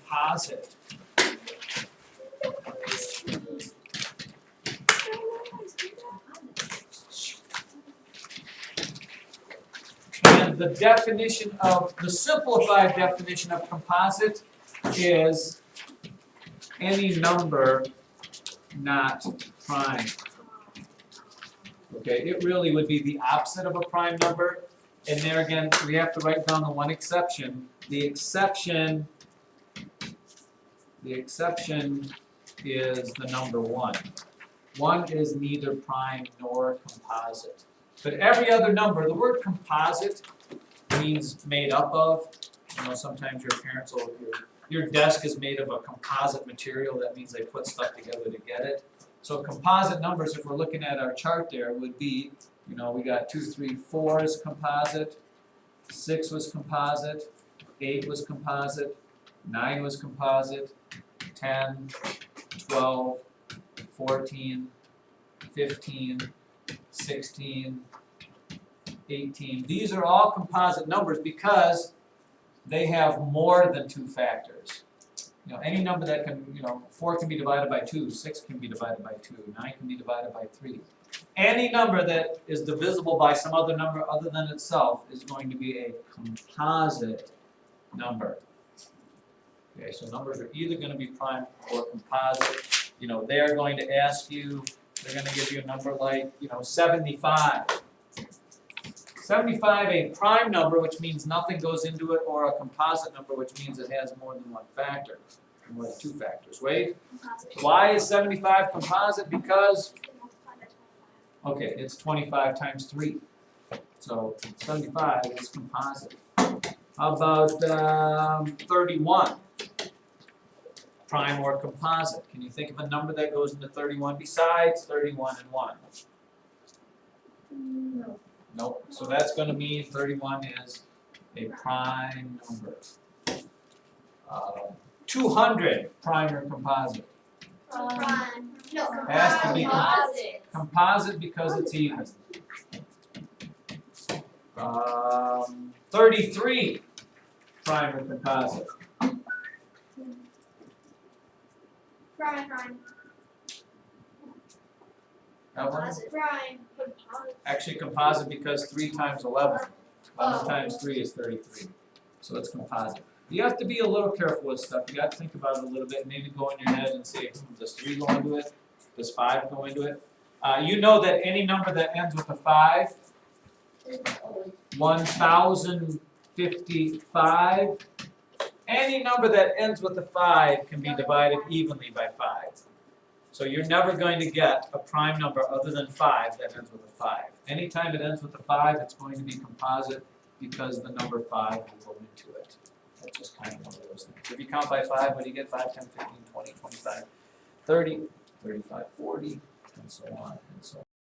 composite. And the definition of, the simplified definition of composite is any number not prime. Okay, it really would be the opposite of a prime number. And there again, we have to write down the one exception. The exception is the number 1. 1 is neither prime nor composite. But every other number, the word composite means made up of. You know, sometimes your parents will, your desk is made of a composite material. That means they put stuff together to get it. So composite numbers, if we're looking at our chart there, would be, you know, we got 2, 3, 4 is composite, 6 was composite, 8 was composite, 9 was composite, 10, 12, 14, 15, 16, 18. These are all composite numbers because they have more than 2 factors. You know, any number that can, you know, 4 can be divided by 2, 6 can be divided by 2, 9 can be divided by 3. Any number that is divisible by some other number other than itself is going to be a composite number. Okay, so numbers are either going to be prime or composite. You know, they're going to ask you, they're going to give you a number like, you know, 75. 75, a prime number, which means nothing goes into it, or a composite number, which means it has more than 1 factor, more than 2 factors. Wait, why is 75 composite? Because, okay, it's 25 times 3. So 75 is composite. How about 31? Prime or composite? Can you think of a number that goes into 31 besides 31 and 1? No. Nope. So that's going to mean 31 is a prime number. 200, prime or composite? Prime. No, Has to be composite. Composite because it's even. 33, prime or composite? Prime. That one? Prime. Actually composite because 3 times 11. 11 times 3 is 33. So it's composite. You have to be a little careful with stuff. You got to think about it a little bit. Maybe go in your head and say, does 3 go into it? Does 5 go into it? You know that any number that ends with a 5, 1055, any number that ends with a 5 can be divided evenly by 5. So you're never going to get a prime number other than 5 that ends with a 5. Anytime it ends with a 5, it's going to be composite because the number 5 will go into it. That's just kind of one of those things. If you count by 5, what do you get? 5, 10, 15, 20, 25, 30, 35, 40, and so on and so